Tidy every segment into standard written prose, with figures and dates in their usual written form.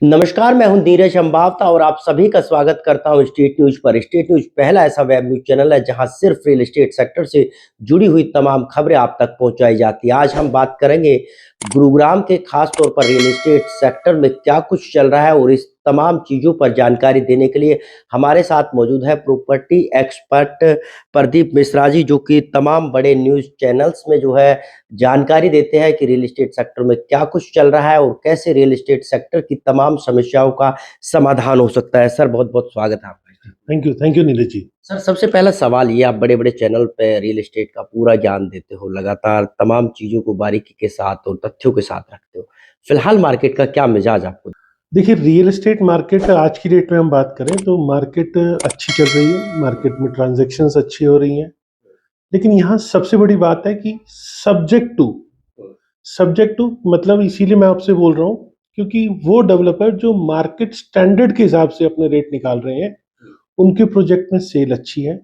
नमस्कार, मैं हूं नीरज अम्बावता और आप सभी का स्वागत करता हूं स्टेट न्यूज पर। स्टेट न्यूज पहला ऐसा वेब न्यूज चैनल है जहां सिर्फ रियल एस्टेट सेक्टर से जुड़ी हुई तमाम खबरें आप तक पहुंचाई जाती है। आज हम बात करेंगे गुरुग्राम के खास तौर पर रियल एस्टेट सेक्टर में क्या कुछ चल रहा है और इस तमाम चीज़ों पर जानकारी देने के लिए हमारे साथ मौजूद है प्रॉपर्टी एक्सपर्ट प्रदीप मिश्रा जी, जो कि तमाम बड़े न्यूज़ चैनल्स में जो है जानकारी देते हैं कि रियल एस्टेट सेक्टर में क्या कुछ चल रहा है और कैसे रियल एस्टेट सेक्टर की तमाम समस्याओं का समाधान हो सकता है। सर, बहुत-बहुत स्वागत है आपका। Thank you Neeraj ji. Sir, सबसे पहला सवाल ये, आप बड़े-बड़े चैनल पे रियल एस्टेट का पूरा ज्ञान देते हो, लगातार तमाम चीज़ों को बारीकी के साथ और तथ्यों के साथ रखते हो। फिलहाल मार्केट का क्या मिजाज आपको? देखिए, रियल एस्टेट मार्केट आज की डेट में हम बात करें तो मार्केट अच्छी चल रही है, मार्केट में ट्रांजैक्शंस अच्छी हो रही हैं। लेकिन यहाँ सबसे बड़ी बात है कि सब्जेक्ट टू मतलब इसीलिए मैं आपसे बोल रहा हूँ क्योंकि वो डेवलपर जो मार्केट स्टैंडर्ड के हिसाब से अपने रेट निकाल रहे हैं, उनके प्रोजेक्ट में सेल अच्छी है।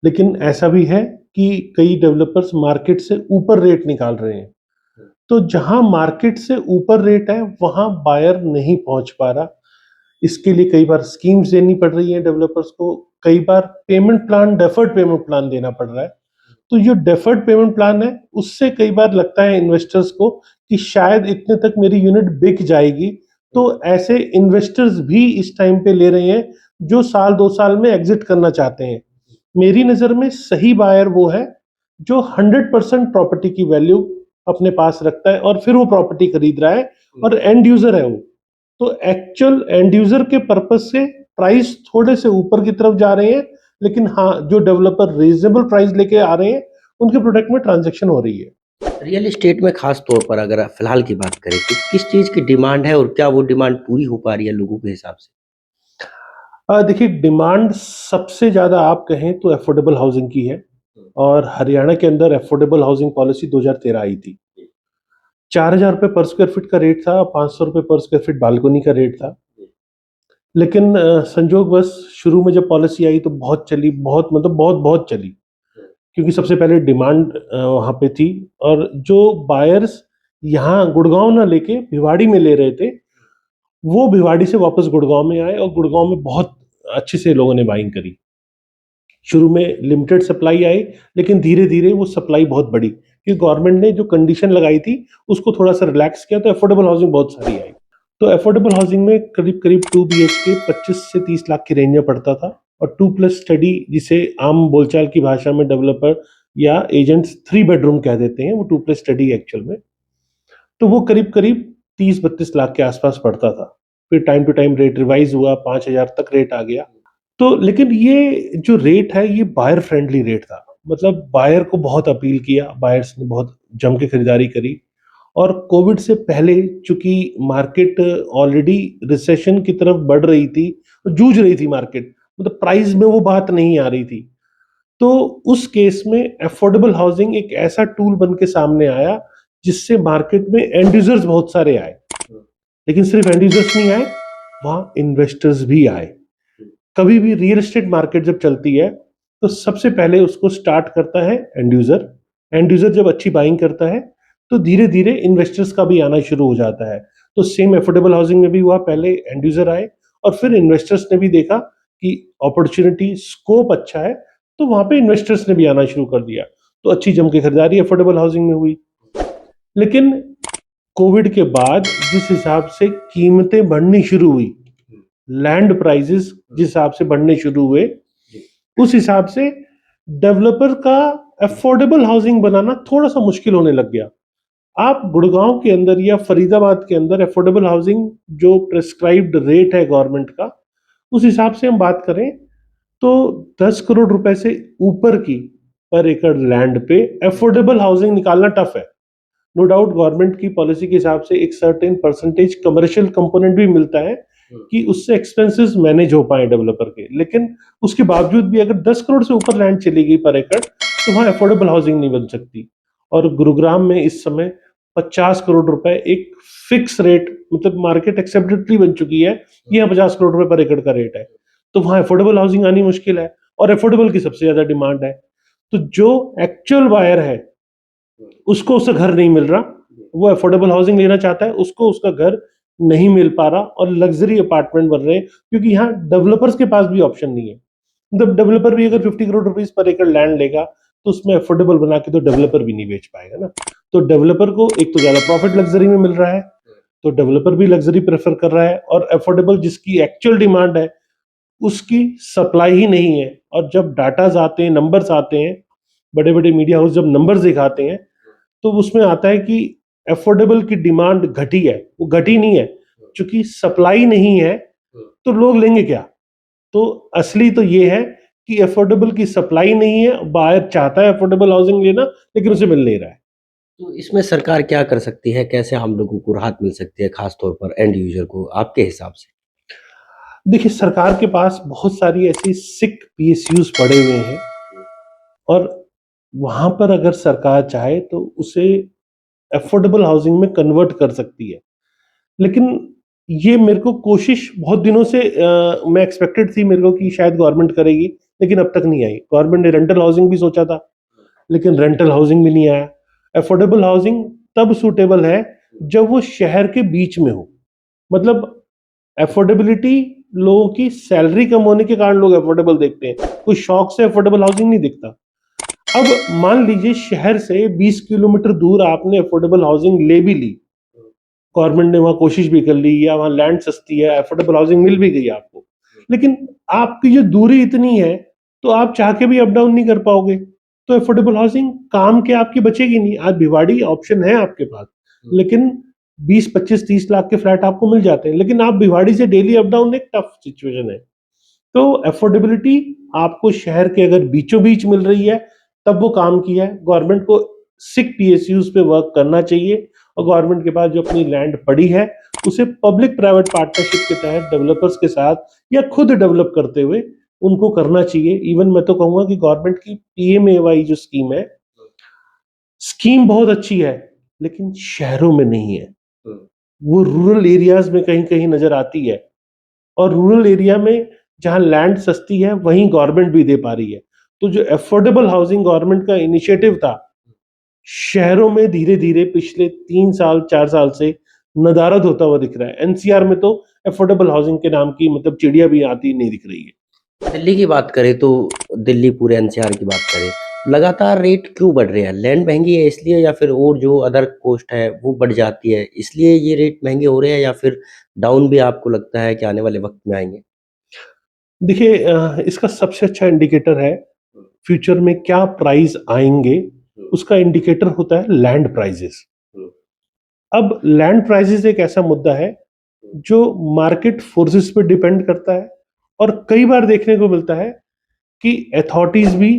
लेकिन ऐसा भी है कि कई डेवलपर्स मार्केट से ऊपर रेट निकाल रहे हैं। तो जहां मार्केट से ऊपर रेट है वहां बायर नहीं पहुंच पा रहा। इसके लिए कई बार स्कीम्स देनी पड़ रही है डेवलपर्स को, कई बार payment plan, deferred payment plan देना पड़ रहा है। तो जो डेफर्ड पेमेंट प्लान है उससे कई बार लगता है इन्वेस्टर्स को कि शायद इतने तक मेरी यूनिट बिक जाएगी। तो ऐसे इन्वेस्टर्स भी इस टाइम पे ले रहे हैं जो साल 2 साल में एग्जिट करना चाहते हैं। मेरी नजर में सही बायर वो है जो 100% प्रॉपर्टी की वैल्यू अपने पास रखता है और फिर वो प्रॉपर्टी खरीद रहा है और एंड यूजर है वो। तो एक्चुअल एंड यूजर के पर्पस से प्राइस थोड़े से ऊपर की तरफ जा रहे हैं। लेकिन हाँ, जो डेवलपर रीजनेबल प्राइस लेके आ रहे हैं उनके प्रोडक्ट में ट्रांजैक्शन हो रही है। रियल एस्टेट में खास तौर पर अगर फिलहाल की बात करें तो किस चीज़ की डिमांड है और क्या वो डिमांड पूरी हो पा रही है लोगों के हिसाब से? देखिए, डिमांड सबसे ज्यादा आप कहें तो अफोर्डेबल हाउसिंग की है। और हरियाणा के अंदर अफोर्डेबल हाउसिंग पॉलिसी 2013 आई थी। 4,000 रुपये पर स्क्वायर फीट का रेट था, 500 रुपये पर स्क्वायर फीट बालकोनी का रेट था। लेकिन संजोगवश शुरू में जब पॉलिसी आई तो बहुत चली, बहुत मतलब बहुत बहुत चली, क्योंकि सबसे पहले डिमांड वहाँ पे थी। और जो बायर्स यहाँ गुड़गांव ना लेके भिवाड़ी में ले रहे थे, वो भिवाड़ी से वापस गुड़गांव में आए और गुड़गांव में बहुत अच्छे से लोगों ने बाइंग करी। शुरू में लिमिटेड सप्लाई आई, लेकिन धीरे धीरे वो सप्लाई बहुत बढ़ी क्योंकि गवर्नमेंट ने जो कंडीशन लगाई थी उसको थोड़ा सा रिलैक्स किया, तो अफोर्डेबल हाउसिंग बहुत सारी आई। तो अफोर्डेबल हाउसिंग में करीब करीब 2 BHK 25 से 30 लाख की रेंज में पड़ता था। और 2+ स्टडी, जिसे आम बोलचाल की भाषा में डेवलपर या एजेंट्स 3 बेडरूम कह देते हैं, वो 2+ स्टडी एक्चुअल में। तो वो करीब करीब 30-32 लाख के आसपास पड़ता था। फिर time to time rate revise हुआ, 5,000 तक रेट आ गया। तो लेकिन ये जो रेट है ये बायर फ्रेंडली रेट था। मतलब बायर को बहुत अपील किया, बायर्स ने बहुत जम के खरीदारी करी। और कोविड से पहले चूंकि मार्केट ऑलरेडी रिसेशन की तरफ बढ़ रही थी, जूझ रही थी मार्केट, मतलब प्राइस में वो बात नहीं आ रही थी। तो उस केस में अफोर्डेबल हाउसिंग एक ऐसा टूल बन के सामने आया जिससे मार्केट में एंड यूजर्स बहुत सारे आए। लेकिन सिर्फ एंड यूजर्स नहीं आए, वहां इन्वेस्टर्स भी आए। कभी भी रियल एस्टेट मार्केट जब चलती है तो सबसे पहले उसको स्टार्ट करता है एंड यूजर। एंड यूजर जब अच्छी बाइंग करता है तो धीरे धीरे इन्वेस्टर्स का भी आना शुरू हो जाता है। तो सेम अफोर्डेबल हाउसिंग में भी हुआ, पहले एंड यूजर आए और फिर इन्वेस्टर्स ने भी देखा कि अपॉर्चुनिटी स्कोप अच्छा है, तो वहां पे इन्वेस्टर्स ने भी आना शुरू कर दिया। तो अच्छी जम के खरीदारी अफोर्डेबल हाउसिंग में हुई। लेकिन कोविड के बाद जिस हिसाब से कीमतें बढ़नी शुरू हुई, लैंड प्राइसेस जिस हिसाब से बढ़ने शुरू हुए, उस हिसाब से डेवलपर का अफोर्डेबल हाउसिंग बनाना थोड़ा सा मुश्किल होने लग गया। आप गुड़गांव के अंदर या फरीदाबाद के अंदर अफोर्डेबल हाउसिंग जो प्रेस्क्राइब्ड रेट है गवर्नमेंट का, उस हिसाब से हम बात करें तो 10 करोड़ रुपए से ऊपर की पर एकड़ लैंड पे अफोर्डेबल हाउसिंग निकालना टफ है। नो डाउट गवर्नमेंट की पॉलिसी के हिसाब से एक सर्टेन परसेंटेज कमर्शियल कंपोनेंट भी मिलता है कि उससे एक्सपेंसेस मैनेज हो पाए डेवलपर के। लेकिन उसके बावजूद भी अगर 10 करोड़ से ऊपर लैंड चली गई पर एकड़ तो वहां अफोर्डेबल हाउसिंग नहीं बन सकती। और गुरुग्राम में इस समय 50 करोड़ रुपए एक फिक्स रेट, मतलब मार्केट एक्सेप्टेडली बन चुकी है कि यहाँ 50 करोड़ रुपए पर एकड़ का रेट है। तो वहां अफोर्डेबल हाउसिंग आनी मुश्किल है और अफोर्डेबल की सबसे ज्यादा डिमांड है। तो जो एक्चुअल बायर है उसको उसका घर नहीं मिल रहा, वो अफोर्डेबल हाउसिंग लेना चाहता है, उसको उसका घर नहीं मिल पा रहा और लग्जरी अपार्टमेंट बन रहे हैं, क्योंकि यहाँ डेवलपर्स के पास भी ऑप्शन नहीं है। मतलब डेवलपर भी अगर 50 करोड़ रुपीस पर एकड़ लैंड लेगा तो उसमें अफोर्डेबल बना के तो डेवलपर भी नहीं बेच पाएगा ना। तो डेवलपर को एक तो ज्यादा प्रॉफिट लग्जरी में मिल रहा है, तो डेवलपर भी लग्जरी प्रेफर कर रहा है, और अफोर्डेबल जिसकी एक्चुअल डिमांड है उसकी सप्लाई ही नहीं है। और जब डाटाज आते हैं, नंबर्स आते हैं, बड़े बड़े मीडिया हाउस जब नंबर्स दिखाते हैं तो उसमें आता है कि अफोर्डेबल की डिमांड घटी है। वो घटी नहीं है, क्योंकि सप्लाई नहीं है तो लोग लेंगे क्या। तो असली तो ये है कि अफोर्डेबल की सप्लाई नहीं है, बायर चाहता है अफोर्डेबल हाउसिंग लेना लेकिन उसे मिल नहीं रहा है। तो इसमें सरकार क्या कर सकती है? कैसे हम लोगों को राहत मिल सकती है, खास तौर पर एंड यूजर को, आपके हिसाब से? देखिए, सरकार के पास बहुत सारी ऐसी सिक पीएसयूज पड़े हुए हैं, और वहां पर अगर सरकार चाहे तो उसे अफोर्डेबल हाउसिंग में कन्वर्ट कर सकती है। लेकिन ये मेरे को कोशिश बहुत दिनों से मैं एक्सपेक्टेड थी मेरे को कि शायद गवर्नमेंट करेगी, लेकिन अब तक नहीं आई। गवर्नमेंट ने रेंटल हाउसिंग भी सोचा था, लेकिन रेंटल हाउसिंग भी नहीं आया। अफोर्डेबल हाउसिंग तब सूटेबल है जब वो शहर के बीच में हो। मतलब अफोर्डेबिलिटी, लोगों की सैलरी कम होने के कारण लोग अफोर्डेबल देखते हैं, कोई शौक से अफोर्डेबल हाउसिंग नहीं दिखता। अब मान लीजिए शहर से 20 किलोमीटर दूर आपने अफोर्डेबल हाउसिंग ले भी ली, गवर्नमेंट ने वहां कोशिश भी कर ली, या वहां लैंड सस्ती है, अफोर्डेबल हाउसिंग मिल भी गई आपको, लेकिन आपकी जो दूरी इतनी है तो आप चाह के भी अप डाउन नहीं कर पाओगे, तो अफोर्डेबल हाउसिंग काम के आपकी बचेगी नहीं। आज भिवाड़ी ऑप्शन है आपके पास, लेकिन 20 25 30 लाख के फ्लैट आपको मिल जाते हैं, लेकिन आप भिवाड़ी से डेली अप डाउन, एक टफ सिचुएशन है। तो अफोर्डेबिलिटी आपको शहर के अगर बीचों बीच मिल रही है तब वो काम किया है। गवर्नमेंट को सिक पीएसयूज पे वर्क करना चाहिए, और गवर्नमेंट के पास जो अपनी लैंड पड़ी है उसे पब्लिक प्राइवेट पार्टनरशिप के तहत डेवलपर्स के साथ या खुद डेवलप करते हुए उनको करना चाहिए। इवन मैं तो कहूंगा कि गवर्नमेंट की पीएमएवाई जो स्कीम है, स्कीम बहुत अच्छी है, लेकिन शहरों में नहीं है। वो रूरल एरियाज में कहीं कहीं नजर आती है, और रूरल एरिया में जहां लैंड सस्ती है वहीं गवर्नमेंट भी दे पा रही है। तो जो अफोर्डेबल हाउसिंग गवर्नमेंट का इनिशिएटिव था, शहरों में धीरे धीरे पिछले 3 साल 4 साल से नदारद होता हुआ दिख रहा है। एनसीआर में तो अफोर्डेबल हाउसिंग के नाम की मतलब चिड़िया भी आती नहीं दिख रही है। दिल्ली की बात करें तो दिल्ली, पूरे एनसीआर की बात करें, लगातार रेट क्यों बढ़ रहे हैं? लैंड महंगी है इसलिए, या फिर और जो अदर कॉस्ट है वो बढ़ जाती है इसलिए ये रेट महंगे हो रहे हैं, या फिर डाउन भी आपको लगता है कि आने वाले वक्त में आएंगे? देखिए, इसका सबसे अच्छा इंडिकेटर है फ्यूचर में क्या प्राइस आएंगे, उसका इंडिकेटर होता है लैंड प्राइसेस। अब लैंड प्राइसेस एक ऐसा मुद्दा है जो मार्केट फोर्सेस पे डिपेंड करता है, और कई बार देखने को मिलता है कि अथॉरिटीज भी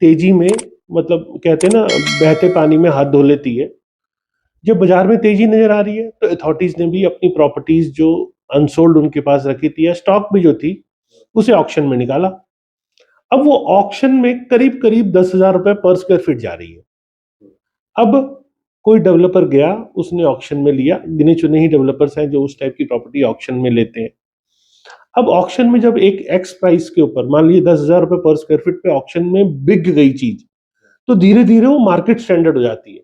तेजी में, मतलब कहते हैं ना, बहते पानी में हाथ धो लेती है। जब बाजार में तेजी नजर आ रही है तो अथॉरिटीज ने भी अपनी प्रॉपर्टीज जो अनसोल्ड उनके पास रखी थी, या स्टॉक में जो थी, उसे ऑक्शन में निकाला। अब वो ऑक्शन में करीब करीब 10,000 रुपए पर स्क्वायर फीट जा रही है। अब कोई डेवलपर गया, उसने ऑक्शन में लिया, गिने चुने ही डेवलपर्स हैं जो उस टाइप की प्रॉपर्टी ऑक्शन में लेते हैं। अब ऑक्शन में जब एक एक्स प्राइस के ऊपर, मान लीजिए 10,000 रुपए पर स्क्वायर फीट पे ऑक्शन में बिक गई चीज, तो धीरे धीरे वो मार्केट स्टैंडर्ड हो जाती है।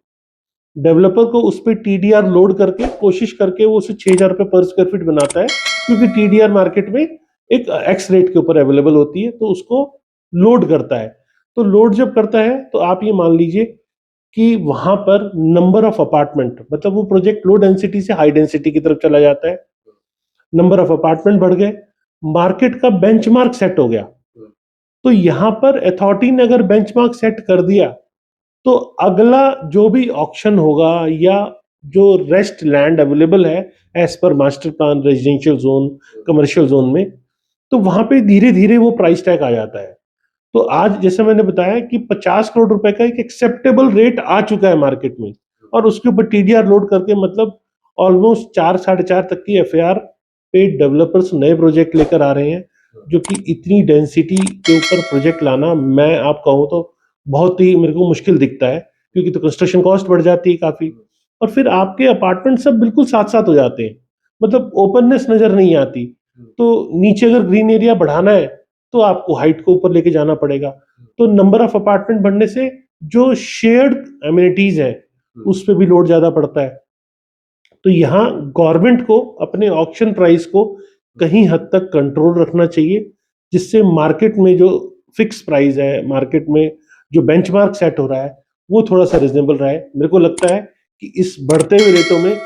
डेवलपर को उस पर टीडीआर लोड करके, कोशिश करके वो उसे 6,000 रुपए पर स्क्वायर फीट बनाता है, क्योंकि टीडीआर मार्केट में एक एक्स रेट के ऊपर अवेलेबल होती है, तो उसको लोड करता है। तो लोड जब करता है तो आप ये मान लीजिए कि वहां पर नंबर ऑफ अपार्टमेंट, मतलब वो प्रोजेक्ट लो डेंसिटी से हाई डेंसिटी की तरफ चला जाता है, नंबर ऑफ अपार्टमेंट बढ़ गए, मार्केट का बेंचमार्क सेट हो गया। तो यहां पर अथॉरिटी ने अगर बेंचमार्क सेट कर दिया तो अगला जो भी ऑक्शन होगा, या जो रेस्ट लैंड अवेलेबल है as per master plan, residential zone, commercial zone में, तो वहां पे धीरे धीरे वो प्राइस टैग आ जाता है। तो आज जैसे मैंने बताया कि 50 करोड़ रुपए का एक एक्सेप्टेबल रेट आ चुका है मार्केट में, और उसके ऊपर टीडीआर लोड करके, मतलब ऑलमोस्ट 4 साढ़े 4 तक की एफआईआर पे डेवलपर्स नए प्रोजेक्ट लेकर आ रहे हैं। जो कि इतनी डेंसिटी के ऊपर प्रोजेक्ट लाना, मैं आप कहूँ तो बहुत ही मेरे को मुश्किल दिखता है, क्योंकि तो कंस्ट्रक्शन कॉस्ट बढ़ जाती है काफी, और फिर आपके अपार्टमेंट सब बिल्कुल साथ साथ हो जाते हैं, मतलब ओपननेस नजर नहीं आती। तो नीचे अगर ग्रीन एरिया बढ़ाना है तो आपको हाइट को ऊपर लेके जाना पड़ेगा। तो नंबर ऑफ अपार्टमेंट बढ़ने से जो शेयर्ड एमिनिटीज है उस पर भी लोड ज्यादा पड़ता है। तो यहाँ गवर्नमेंट को अपने ऑक्शन प्राइस को कहीं हद तक कंट्रोल रखना चाहिए, जिससे मार्केट में जो फिक्स प्राइस है, मार्केट में जो बेंचमार्क सेट हो रहा है, वो थोड़ा सा रिजनेबल रहा है। मेरे को लगता है कि इस बढ़ते हुए रेटों में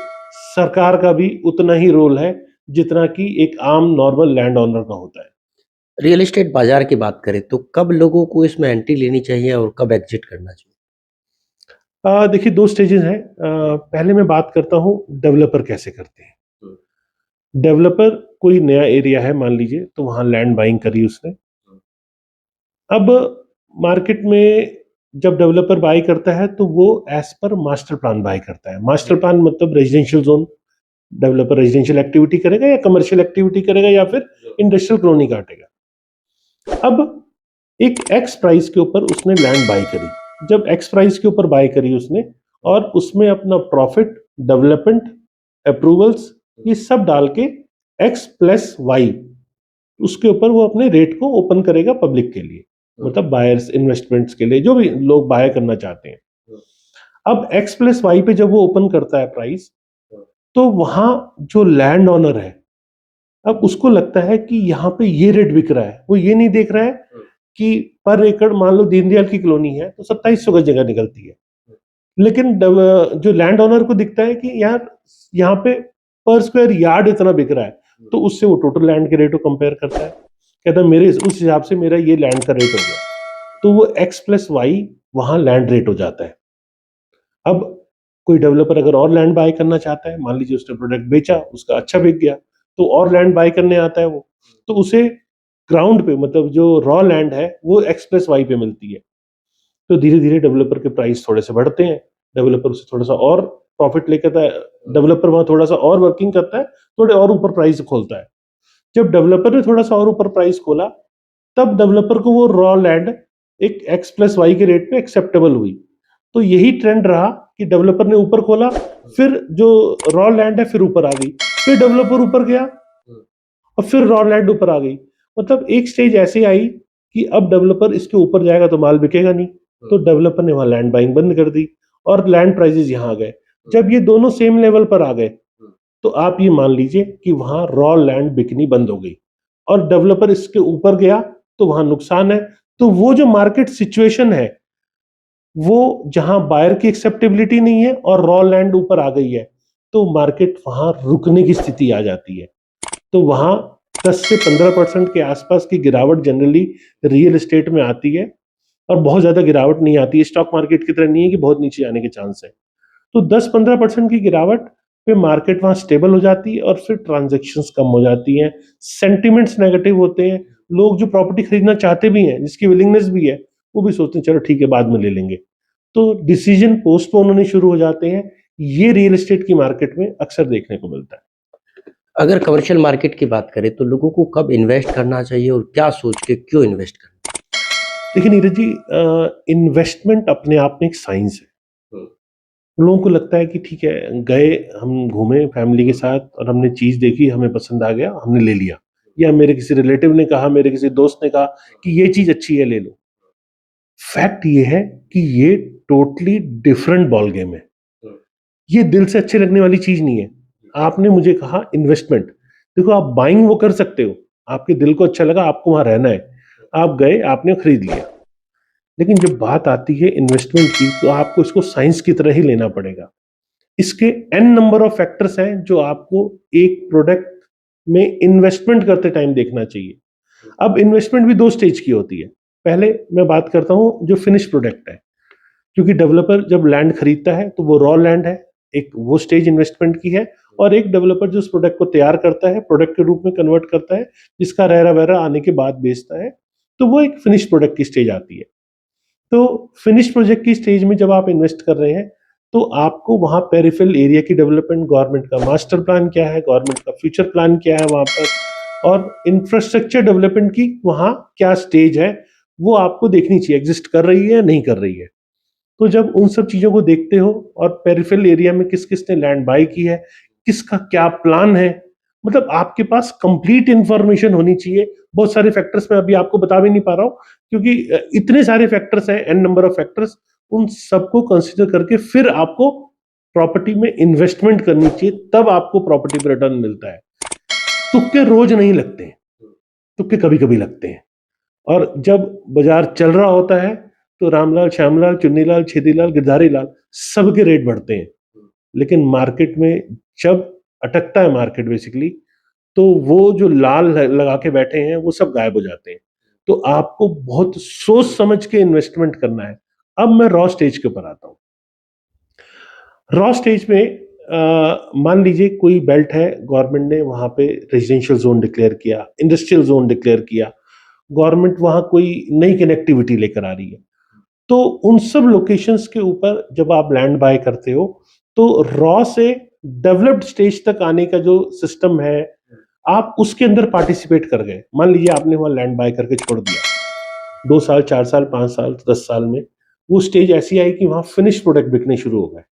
सरकार का भी उतना ही रोल है जितना कि एक आम नॉर्मल लैंड ओनर का होता है। रियल एस्टेट बाजार की बात करें तो कब लोगों को इसमें एंट्री लेनी चाहिए और कब एग्जिट करना चाहिए? देखिए 2 स्टेजेस हैं। पहले मैं बात करता हूँ डेवलपर कैसे करते हैं। डेवलपर कोई नया एरिया है मान लीजिए, तो वहाँ लैंड बाइंग करी उसने। अब मार्केट में जब डेवलपर बाय करता है तो वो as per master plan bye करता है। मास्टर प्लान मतलब residential zone, developer residential activity करेगा या कमर्शियल एक्टिविटी करेगा या फिर इंडस्ट्रियल कॉलोनी काटेगा। अब एक एक्स प्राइस के ऊपर उसने लैंड बाय करी। जब एक्स प्राइस के ऊपर बाय करी उसने और उसमें अपना प्रॉफिट, डेवलपमेंट, अप्रूवल्स ये सब डाल के एक्स प्लस वाई उसके ऊपर वो अपने रेट को ओपन करेगा पब्लिक के लिए, मतलब बायर्स, इन्वेस्टमेंट्स के लिए, जो भी लोग बाय करना चाहते हैं। अब एक्स प्लस वाई पे जब वो ओपन करता है प्राइस, तो वहां जो लैंड ओनर है, अब उसको लगता है कि यहाँ पे ये रेट बिक रहा है। वो ये नहीं देख रहा है कि पर एकड़ मान लो दीनदयाल की कॉलोनी है तो 2700 गज जगह निकलती है, लेकिन जो लैंड ओनर को दिखता है कि यार यहाँ पे पर स्क्वायर यार्ड इतना बिक रहा है, तो उससे वो टोटल लैंड के रेट को कंपेयर करता है, कहता है मेरे उस हिसाब से मेरा ये लैंड का रेट हो गया, तो वो एक्स प्लस वाई वहां लैंड रेट हो जाता है। अब कोई डेवलपर अगर और लैंड बाय करना चाहता है, मान लीजिए उसने प्रोडक्ट बेचा, उसका अच्छा बिक गया, तो और लैंड बाय करने आता है वो, तो उसे ग्राउंड पे मतलब जो रॉ लैंड है वो एक्स प्लस वाई पे मिलती है। तो धीरे धीरे डेवलपर के प्राइस थोड़े से बढ़ते हैं, डेवलपर उसे थोड़ा सा और प्रॉफिट लेकर है, डेवलपर वहां थोड़ा सा और वर्किंग करता है, थोड़े और ऊपर प्राइस खोलता है। जब डेवलपर ने थोड़ा सा और ऊपर प्राइस खोला, तब डेवलपर को वो रॉ लैंड एक एक्स प्लस वाई के रेट पे एक्सेप्टेबल हुई। तो यही ट्रेंड रहा कि डेवलपर ने ऊपर खोला, फिर जो रॉ लैंड है फिर ऊपर आ गई, फिर डेवलपर ऊपर गया और फिर रॉ लैंड ऊपर आ गई। मतलब एक स्टेज ऐसे आई कि अब डेवलपर इसके ऊपर जाएगा तो माल बिकेगा नहीं, तो डेवलपर ने वहां लैंड बाइंग बंद कर दी और लैंड प्राइसेस यहाँ आ गए। जब ये दोनों सेम लेवल पर आ गए, तो आप ये मान लीजिए कि वहां रॉ लैंड बिकनी बंद हो गई और डेवलपर इसके ऊपर गया, तो वहां नुकसान है। तो वो जो मार्केट सिचुएशन है, वो जहां बायर की एक्सेप्टेबिलिटी नहीं है और रॉ लैंड ऊपर आ गई है, तो मार्केट वहां रुकने की स्थिति आ जाती है। तो वहां 10 से 15% के आसपास की गिरावट जनरली रियल एस्टेट में आती है, और बहुत ज्यादा गिरावट नहीं आती है। स्टॉक मार्केट की तरह नहीं है कि बहुत नीचे आने के चांस है। तो 10-15% की गिरावट पे मार्केट वहां स्टेबल हो जाती है और फिर ट्रांजैक्शंस कम हो जाती हैं, सेंटिमेंट्स नेगेटिव होते हैं। लोग जो प्रॉपर्टी खरीदना चाहते भी हैं, जिसकी विलिंगनेस भी है, वो भी सोचते हैं चलो ठीक है बाद में ले लेंगे, तो डिसीजन पोस्टपोन होने शुरू हो जाते हैं। ये रियल एस्टेट की मार्केट में अक्सर देखने को मिलता है। अगर कमर्शियल मार्केट की बात करें तो लोगों को कब इन्वेस्ट करना चाहिए और क्या सोच के क्यों इन्वेस्ट करना? देखिए नीरज जी, इन्वेस्टमेंट अपने आप में एक साइंस है। लोगों को लगता है कि ठीक है, गए हम घूमे फैमिली के साथ और हमने चीज देखी, हमें पसंद आ गया, हमने ले लिया, या मेरे किसी रिलेटिव ने कहा, मेरे किसी दोस्त ने कहा कि ये चीज अच्छी है ले लो। फैक्ट ये है कि ये टोटली डिफरेंट बॉल गेम है। ये दिल से अच्छे लगने वाली चीज नहीं है। आपने मुझे कहा इन्वेस्टमेंट, देखो आप बाइंग वो कर सकते हो, आपके दिल को अच्छा लगा, आपको वहां रहना है, आप गए, आपने खरीद लिया। लेकिन जब बात आती है इन्वेस्टमेंट की, तो आपको इसको साइंस की तरह ही लेना पड़ेगा। इसके एन नंबर ऑफ फैक्टर्स हैं जो आपको एक प्रोडक्ट में इन्वेस्टमेंट करते टाइम देखना चाहिए। अब इन्वेस्टमेंट भी 2 स्टेज की होती है। पहले मैं बात करता हूं जो फिनिश प्रोडक्ट है, क्योंकि डेवलपर जब लैंड खरीदता है तो वो रॉ लैंड है, एक वो स्टेज इन्वेस्टमेंट की है। और एक डेवलपर जो उस प्रोडक्ट को तैयार करता है, प्रोडक्ट के रूप में कन्वर्ट करता है, जिसका रहरा वहरा आने के बाद बेचता है, तो वो एक फिनिश प्रोडक्ट की स्टेज आती है। तो फिनिश प्रोजेक्ट की स्टेज में जब आप इन्वेस्ट कर रहे हैं, तो आपको वहां पेरिफेरल एरिया की डेवलपमेंट, गवर्नमेंट का मास्टर प्लान क्या है, गवर्नमेंट का फ्यूचर प्लान क्या है वहां पर, और इंफ्रास्ट्रक्चर डेवलपमेंट की वहां क्या स्टेज है, वो आपको देखनी चाहिए, एग्जिस्ट कर रही है या नहीं कर रही है। तो जब उन सब चीजों को देखते हो और पेरिफेरल एरिया में किस किसने लैंड बाय की है, किसका क्या प्लान है, मतलब आपके पास कंप्लीट इंफॉर्मेशन होनी चाहिए। बहुत सारे फैक्टर्स मैं अभी आपको बता भी नहीं पा रहा हूँ, क्योंकि इतने सारे फैक्टर्स हैं, एन नंबर ऑफ फैक्टर्स, उन सबको कंसिडर करके फिर आपको प्रॉपर्टी में इन्वेस्टमेंट करनी चाहिए, तब आपको प्रॉपर्टी पे रिटर्न मिलता है। तुक्के रोज नहीं लगते हैं, तुक्के कभी कभी लगते हैं। और जब बाजार चल रहा होता है तो रामलाल, श्यामलाल, चुन्नीलाल, छेदीलाल, गिरधारी लाल सबके रेट बढ़ते हैं। लेकिन मार्केट में जब अटकता है मार्केट बेसिकली, तो वो जो लाल लगा के बैठे हैं वो सब गायब हो जाते हैं। तो आपको बहुत सोच समझ के इन्वेस्टमेंट करना है। अब मैं रॉ स्टेज के ऊपर आता हूँ। रॉ स्टेज में मान लीजिए कोई बेल्ट है, गवर्नमेंट ने वहां पे रेजिडेंशियल जोन डिक्लेयर किया, इंडस्ट्रियल जोन डिक्लेयर किया, गवर्नमेंट वहां कोई नई कनेक्टिविटी लेकर आ रही है। तो उन सब लोकेशंस के ऊपर जब आप लैंड बाय करते हो तो रॉ से डेवलप्ड स्टेज तक आने का जो सिस्टम है, आप उसके अंदर पार्टिसिपेट कर गए। मान लीजिए आपने वहां लैंड बाय करके छोड़ दिया, 2 साल, 4 साल, 5 साल, 10 साल में वो स्टेज ऐसी आई कि वहां फिनिश प्रोडक्ट बिकने शुरू हो गए।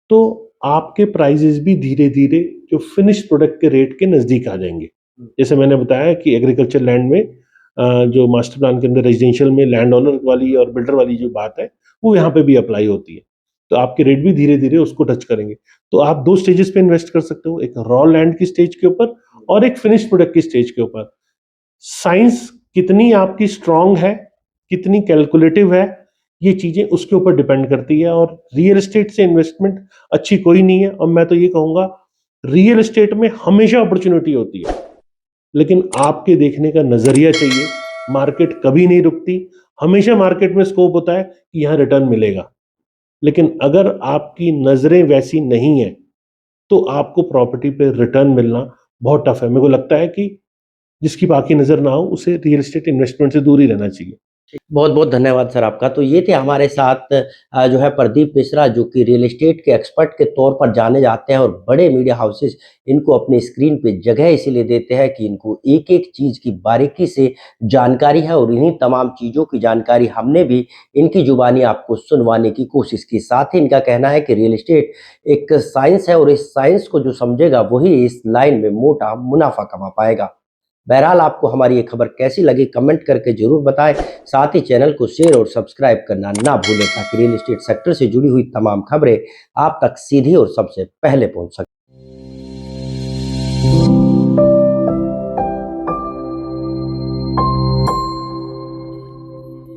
तो आपके प्राइजेस भी धीरे धीरे जो फिनिश प्रोडक्ट के रेट के नजदीक आ जाएंगे। जैसे मैंने बताया कि एग्रीकल्चर लैंड में जो मास्टर प्लान के अंदर रेजिडेंशियल में लैंड ओनर वाली और बिल्डर वाली जो बात है, वो यहाँ पे भी अप्लाई होती है। तो आपके रेट भी धीरे धीरे उसको टच करेंगे। तो आप 2 स्टेजेस पे इन्वेस्ट कर सकते हो, एक रॉ लैंड की स्टेज के ऊपर और एक फिनिश प्रोडक्ट की स्टेज के ऊपर। साइंस कितनी आपकी स्ट्रांग है, कितनी कैलकुलेटिव है, ये चीजें उसके ऊपर डिपेंड करती है। और रियल एस्टेट से इन्वेस्टमेंट अच्छी कोई नहीं है। और मैं तो ये कहूंगा, रियल एस्टेट में हमेशा अपॉर्चुनिटी होती है, लेकिन आपके देखने का नजरिया चाहिए। मार्केट कभी नहीं रुकती, हमेशा मार्केट में स्कोप होता है कि यहां रिटर्न मिलेगा। लेकिन अगर आपकी नजरें वैसी नहीं है तो आपको प्रॉपर्टी पे रिटर्न मिलना बहुत टफ है। मेरे को लगता है कि जिसकी बाकी नजर ना हो उसे रियल एस्टेट इन्वेस्टमेंट से दूर ही रहना चाहिए। बहुत बहुत धन्यवाद सर आपका। तो ये थे हमारे साथ जो है प्रदीप मिश्रा, जो कि रियल एस्टेट के एक्सपर्ट के तौर पर जाने जाते हैं और बड़े मीडिया हाउसेस इनको अपने स्क्रीन पे जगह इसीलिए देते हैं कि इनको एक एक चीज़ की बारीकी से जानकारी है और इन्हीं तमाम चीज़ों की जानकारी हमने भी इनकी जुबानी आपको सुनवाने की कोशिश की। साथ ही इनका कहना है कि रियल एस्टेट एक साइंस है और इस साइंस को जो समझेगा वही इस लाइन में मोटा मुनाफा कमा पाएगा। बहरहाल आपको हमारी ये खबर कैसी लगी कमेंट करके ज़रूर बताएं। साथ ही चैनल को शेयर और सब्सक्राइब करना ना भूलें ताकि रियल एस्टेट सेक्टर से जुड़ी हुई तमाम खबरें आप तक सीधी और सबसे पहले पहुंच सकें।